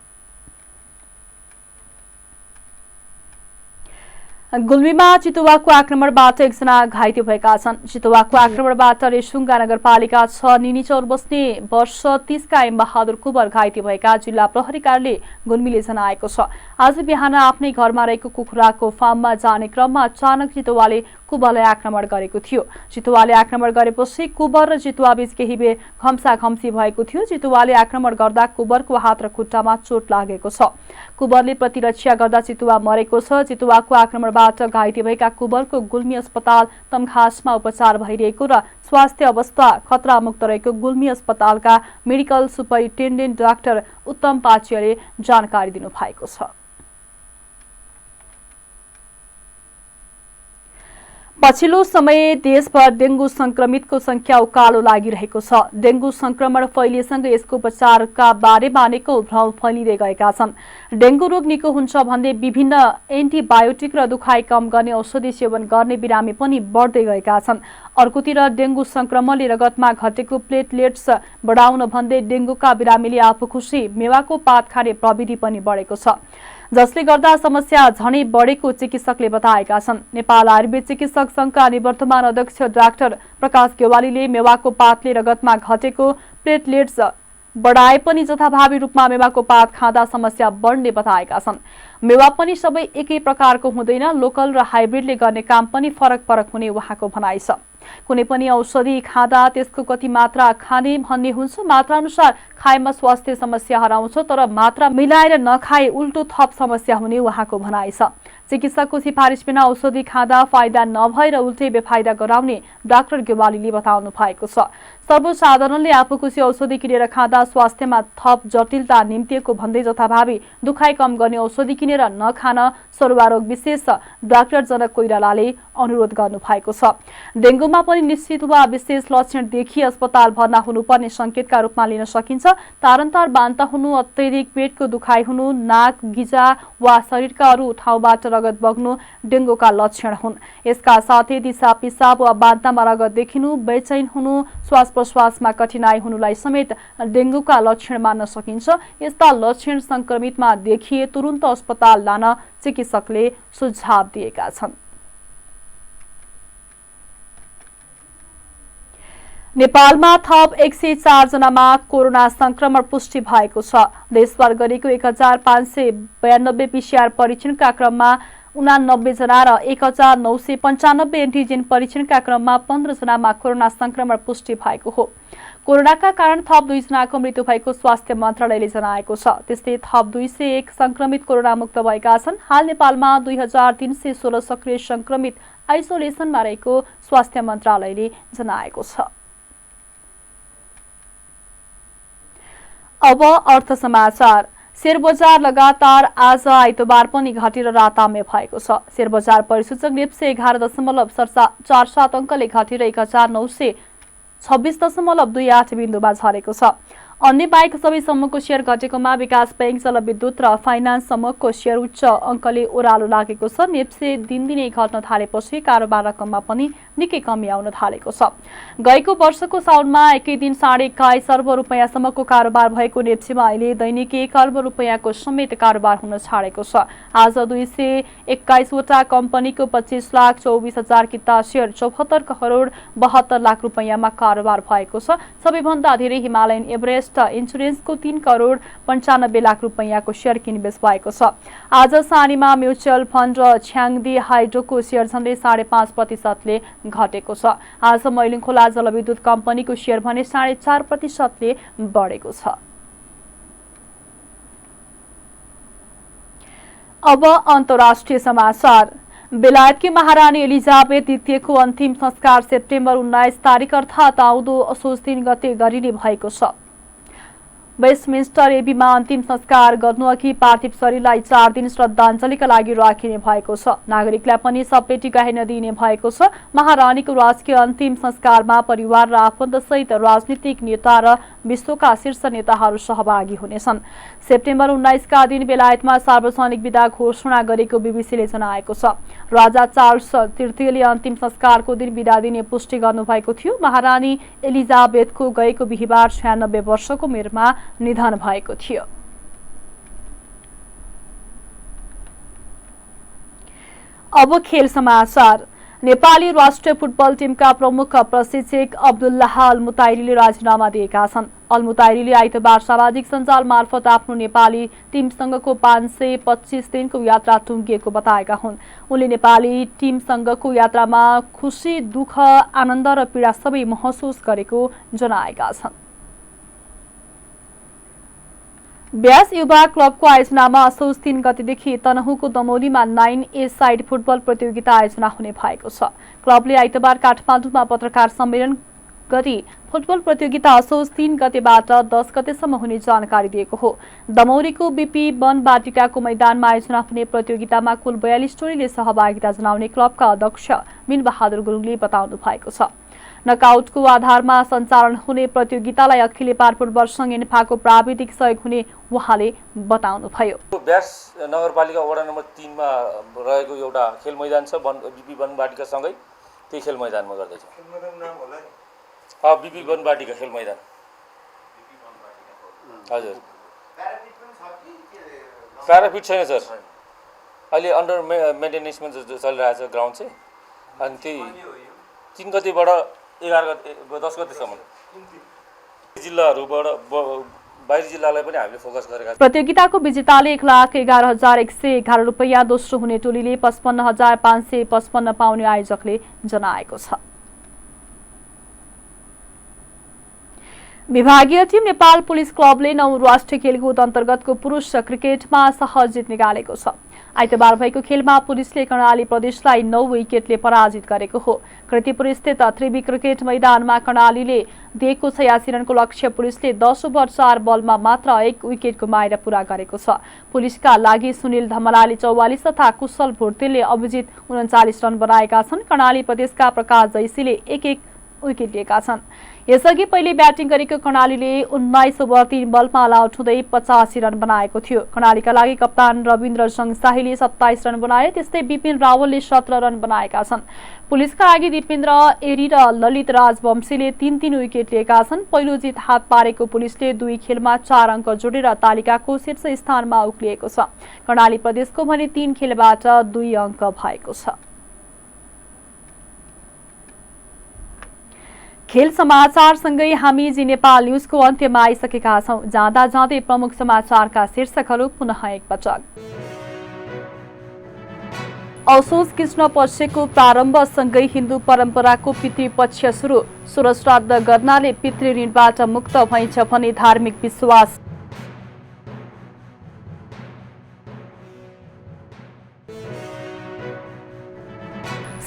Speaker 2: गुल्मीमा चितुवाको आक्रमणबाट एकजना घाइते भएका छन्। चितुवाको आक्रमणबाट रेसुङ्गा नगरपालिका 6 निनिचौर बस्ने वर्ष 30 का एम बहादुर कुबर घाइते भएका जिल्ला प्रहरी कार्यालय गुल्मीले जनाएको छ। आज बिहान आफ्नै घरमा रहेको कुखुराको फार्ममा जाने क्रममा अचानक चितुवाले कुबरलाई आक्रमण गरेको थियो। चितुवाले आक्रमण गरेपछि कुबर र चितुवा बीच केही बेर घम्साघम्सी भएको थियो। चितुवाले आक्रमण गर्दा कुबरको हात र खुट्टामा चोट लागेको छ। कुबरले प्रतिरक्षा गर्दा चितुवा मरेको छ। चितुवाको आक्रमणबाट घाइते भएका कुबरको गुल्मी अस्पताल तमघासमा उपचार भइरहेको र स्वास्थ्य अवस्था खतरामुक्त रहेको गुल्मी अस्पतालका मेडिकल सुपरिन्टेन्डेन्ट डाक्टर उत्तम पाचीले जानकारी दिनुभएको छ। पछिल्लो समय देशभर डेंगू संक्रमितको संख्या उकालो लागिरहेको छ। डेंगू संक्रमण फैलिएसँगै यसको उपचारका बारेमा अनेकौं भ्रम फैलिँदै गएका छन्। डेंगू रोग निको हुन्छ भन्दै विभिन्न एन्टिबायोटिक र दुखाइ कम गर्ने औषधि सेवन गर्ने बिरामी पनि बढ्दै गएका छन्। अर्कोतिर डेंगू संक्रमणले रगतमा घटेको प्लेटलेट्स बढाउन भन्दै डेंगूका बिरामीले आफू खुसी मेवाको पात खाने प्रविधि पनि बढेको छ, जसले गर्दा समस्या झनै बढेको चिकित्सकले बताएका छन्। नेपाल आयुर्वेद चिकित्सक संघका निवर्तमान अध्यक्ष डाक्टर प्रकाश गेवालीले मेवाको पातले रगतमा घटेको प्लेटलेट्स बढाए पनि जथाभावी रूपमा मेवाको पात खाँदा समस्या बढ्ने बताएका छन्। मेवा पनि सबै एकै प्रकारको हुँदैन, लोकल र हाइब्रिडले गर्ने काम पनि फरक फरक हुने उहाँको भनाइ छ। कुनै पनि औषधि खाँदा त्यसको कति मात्रा खाने भन्ने हुन्छ। मात्रा अनुसार खाएमा स्वास्थ्य समस्या हराउँछ, तर मात्रा मिलाएर नखाए उल्टो थप समस्या हुने उहाँको भनाइ छ। चिकित्सकको सिफारिस बिना औषधि खाँदा फाइदा नभएर उल्टै बेफाइदा गराउने डाक्टर गेवालीले बताउनु भएको छ। सर्वसाधारणले आफू खुसी औषधि किनेर खाँदा स्वास्थ्यमा थप जटिलता निम्तिएको भन्दै जथाभावी दुखाइ कम गर्ने औषधि किनेर नखान सरुवा रोग विशेष डाक्टर जनक कोइरालाले अनुरोध गर्नु भएको छ। डेंगूमा पनि निश्चित वा विशेष लक्षण देखि अस्पताल भर्ना हुनुपर्ने संकेतका रूपमा लिन सकिन्छ। तारन्तार बान्ता हुनु, अत्यधिक पेटको दुखाइ हुनु, नाक, गिजा वा शरीरका अरू ठाउँबाट रगत बग्नु डेंगूका लक्षण हुन्। यसका साथै दिशा पिसाब वा बान्तामा रगत देखिनु, बेचैन हुनु, श्वास प्रश्वासमा कठिनाई हुनुलाई समेत डेंगूका लक्षण मान्न सकिन्छ। यस्ता लक्षण संक्रमितमा देखिए तुरुन्त अस्पताल लान चिकित्सकले सुझाव दिएका छन्। नेपालमा थप 104 जनामा कोरोना संक्रमण पुष्टि भएको छ। देशभर गरेको 1592 पीसीआर परीक्षणका क्रममा 89 जना र 1995 एन्टिजेन परीक्षणका क्रममा 15 जनामा कोरोना संक्रमण पुष्टि भएको हो। कोरोनाका कारण थप 2 जनाको मृत्यु भएको स्वास्थ्य मन्त्रालयले जनाएको छ। त्यस्तै थप 201 संक्रमित कोरोना मुक्त भएका छन्। हाल नेपालमा 2316 सक्रिय संक्रमित आइसोलेसनमा रहेको स्वास्थ्य मन्त्रालयले जनाएको छ। अब अर्थ समाचार। शेयर बजार लगातार आज आइतबार पनि घटेर राताम्य भएको छ। शेयर बजार परिसूचक नेप्से 11.47 अङ्कले घटेर 1926.28 बिन्दुमा झरेको छ। अन्य बाहेक सबै समूहको शेयर घटेकोमा विकास बैंक, जलविद्युत र फाइनान्स समूहको शेयर उच्च अङ्कले ओह्रालो लागेको छ। नेप्से दिनदिनै घट्न थालेपछि कारोबार रकममा पनि निकै कमी आउन थालेको छ। गएको वर्षको साउनमा एकै दिन 21.5 अर्ब रुपैयाँसम्मको कारोबार भएको नेप्सेमा अहिले दैनिक 1 अर्ब रुपैयाँको समेत कारोबार हुन छाडेको छ। आज 221 वटा कम्पनीको 25,24,000 किता शेयर 74 करोड 72 लाख रुपैयाँमा कारोबार भएको छ। सबैभन्दा धेरै हिमालयन एभरेस्ट इन्सुरेन्सको 3 करोड 95 लाख रुपैयाँको शेयर किनबेच भएको छ। आज सानीमा म्युचुअल फन्ड र छ्याङदी हाइड्रोको शेयर झन्डै 5.5% घटेको छ। आज मैलिङ खोला जलविद्युत कम्पनीको शेयर भने 4.5% बढेको छ। अब अन्तर्राष्ट्रिय समाचार। बेलायतकी महारानी एलिजाबेथ द्वितीयको अन्तिम संस्कार सेप्टेम्बर 19 तारिक अर्थात् आउँदो असोज 3 गते गरिने भएको छ। वेस्टमिन्स्टर एबीमा अन्तिम संस्कार गर्नुअघि पार्थिव शरीरलाई 4 दिन श्रद्धाञ्जलीका लागि राखिने भएको छ। नागरिकलाई पनि शवपेटी गाहिन दिइने भएको छ। महारानीको राजकीय अन्तिम संस्कारमा परिवार र आफन्तसहित राजनीतिक नेता र विश्वका शीर्ष नेताहरू सहभागी हुनेछन्। सेप्टेम्बर 19 का दिन बेलायतमा सार्वजनिक विदा घोषणा गरेको बीबीसीले जनाएको छ। राजा चार्ल्स तृतीयले अन्तिम संस्कारको दिन विदा दिने पुष्टि गर्नुभएको थियो। महारानी एलिजाबेथको गएको बिहीबार 96 वर्षको उमेरमा निधन भएको थियो। अब खेल समाचार। नेपाली राष्ट्रिय फुटबल टिमका प्रमुख प्रशिक्षक अब्दुल्लाह अल मुताइरीले राजीनामा दिएका छन्। अल मुताइरीले आइतबार सामाजिक सञ्जाल मार्फत आफ्नो नेपाली टिमसँगको 525 दिनको यात्रा टुङ्गिएको बताएका हुन्। उनले नेपाली टिमसँगको यात्रामा खुशी, दुःख, आनन्द र पीडा सबै महसुस गरेको जनाएका छन्। ब्यास युवा क्लबको आयोजनामा असोज 3 गतेदेखि तनहुँको दमौलीमा 9A साइड फुटबल प्रतियोगिता आयोजना हुने भएको छ। क्लबले आइतबार काठमाडौँमा पत्रकार सम्मेलन गरी फुटबल प्रतियोगिता असोज 3 गतेबाट 10 गतेसम्म हुने जानकारी दिएको हो। दमौलीको बीपी वन बाटिकाको मैदानमा आयोजना हुने प्रतियोगितामा कुल 42 टोलीले सहभागिता जनाउने क्लबका अध्यक्ष मिनबहादुर गुरुङले बताउनु भएको छ। नकआउटको आधारमा सञ्चालन हुने प्रतियोगितालाई अखिल नेपाल फुटबल संघ एन्फाको प्राविधिक सहयोग हुने उहाँले बताउनुभयो।
Speaker 11: ब्यास नगरपालिका वडा नम्बर 3 मा रहेको एउटा खेल मैदान छ, बीपी वन बाटिकासँगै त्यही खेल मैदानमा गर्दैछ। खेल मैदानको नाम होला बीपी वन बाटिका खेल मैदान। हजुर, प्याराफिट छैन सर, अहिले अन्डर मेन्टेनेन्समा चलिरहेछ ग्राउन्ड चाहिँ। अनि त्यही 3 गतेबाट 10 गतेसम्म जिल्लाहरूबाट बाहिरी जिल्लालाई पनि हामीले फोकस गरेका छौँ।
Speaker 2: प्रतियोगिताको विजेताले 1,11,111 रुपैयाँ, दोस्रो हुने टोलीले 55,555 पाउने आयोजकले जनाएको छ। विभागीय टिम नेपाल पुलिस क्लबले 9 राष्ट्रिय खेलकुद अन्तर्गतको पुरुष क्रिकेटमा सहज जित निकालेको छ। आइतबार भएको खेलमा पुलिसले कर्णाली प्रदेशलाई 9 विकेटले पराजित गरेको हो। कृतिपुर स्थित त्रिवी क्रिकेट मैदानमा कर्णालीले दिएको 86 रनको लक्ष्य पुलिसले 10 ओभर 4 बलमा मात्र 1 विकेट गुमाएर पूरा गरेको छ। पुलिसका लागि सुनिल धमलाले 44 तथा कुशल भुर्तेलले अभिजित 39 रन बनाएका छन्। कर्णाली प्रदेशका प्रकाश जैसीले 1-1 विकेट लिएका छन्। यसअघि पहिले ब्याटिङ गरेको कर्णालीले 19 ओभर 3 बलमा अल आउट हुँदै 85 रन बनाएको थियो। कर्णालीका लागि कप्तान रविन्द्र जङशाहीले 27 रन बनाए। त्यस्तै विपिन रावलले 17 रन बनाएका छन्। पुलिसका लागि दिपेन्द्र एरी र ललित राजवंशीले 3-3 विकेट लिएका छन्। पहिलो जित हात पारेको पुलिसले 2 खेलमा 4 अङ्क जोडेर तालिकाको शीर्ष स्थानमा उक्लिएको छ। कर्णाली प्रदेशको भने 3 खेलबाट 2 अङ्क भएको छ। खेल समाचारसँगै हामी जी नेपाल न्युजको अन्त्यमा आइसकेका छौं। जाँदा जाँदै प्रमुख समाचारका शीर्षकहरू पुनः एकपटक। असोज कृष्ण पक्षको प्रारम्भसँगै हिन्दू परम्पराको पितृपक्ष सुरु। सोह्र श्राद्ध गर्नाले पितृ ऋणबाट मुक्त भइन्छ भन्ने धार्मिक विश्वास।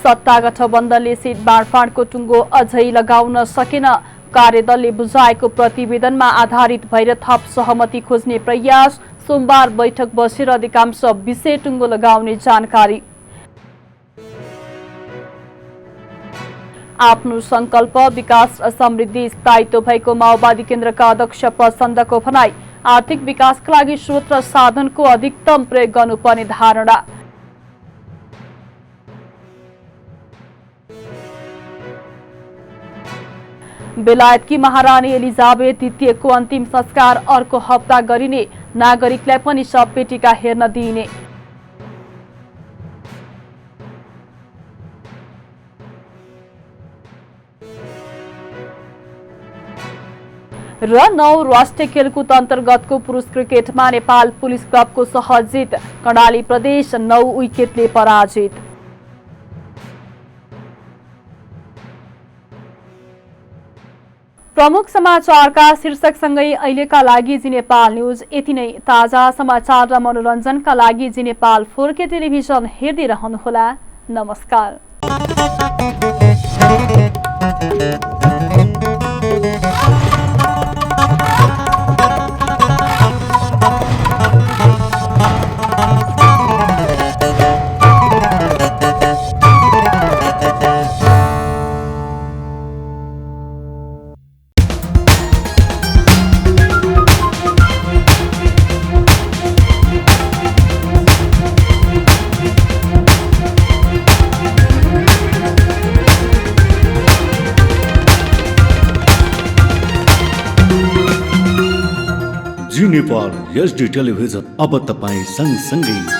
Speaker 2: सत्ता गठबन्धनले सिट बाँडफाँडको टुङ्गो अझै लगाउन सकेन। कार्यदलले बुझाएको प्रतिवेदनमा आधारित भएर थप सहमति खोज्ने प्रयास। सोमबार बैठक बसेर अधिकांश विषय टुङ्गो लगाउने जानकारी। आफ्नो संकल्प विकास र समृद्धि स्थायित्व भएको माओवादी केन्द्रका अध्यक्ष प्रचण्डको भनाई। आर्थिक विकासका लागि स्रोत र साधनको अधिकतम प्रयोग गर्नुपर्ने धारणा। बेलायतकी महारानी एलिजाबेथ द्वितीयको अन्तिम संस्कार अर्को हप्ता गरिने। नागरिकलाई पनि शवपेटिका हेर्न दिइने। र 9 राष्ट्रिय खेलकुद अन्तर्गतको पुरुष क्रिकेटमा नेपाल पुलिस क्लबको सहज जित। कर्णाली प्रदेश 9 विकेटले पराजित। प्रमुख समाचारका शीर्षकसँगै अहिलेका लागि जी नेपाल न्युज यति नै। ताजा समाचार र मनोरञ्जनका लागि जी नेपाल 4K टेलिभिजन हेर्दै रहनुहोला। नमस्कार।
Speaker 1: जी नेपाल HD टेलिभिजन अब तपाईँ सँगसँगै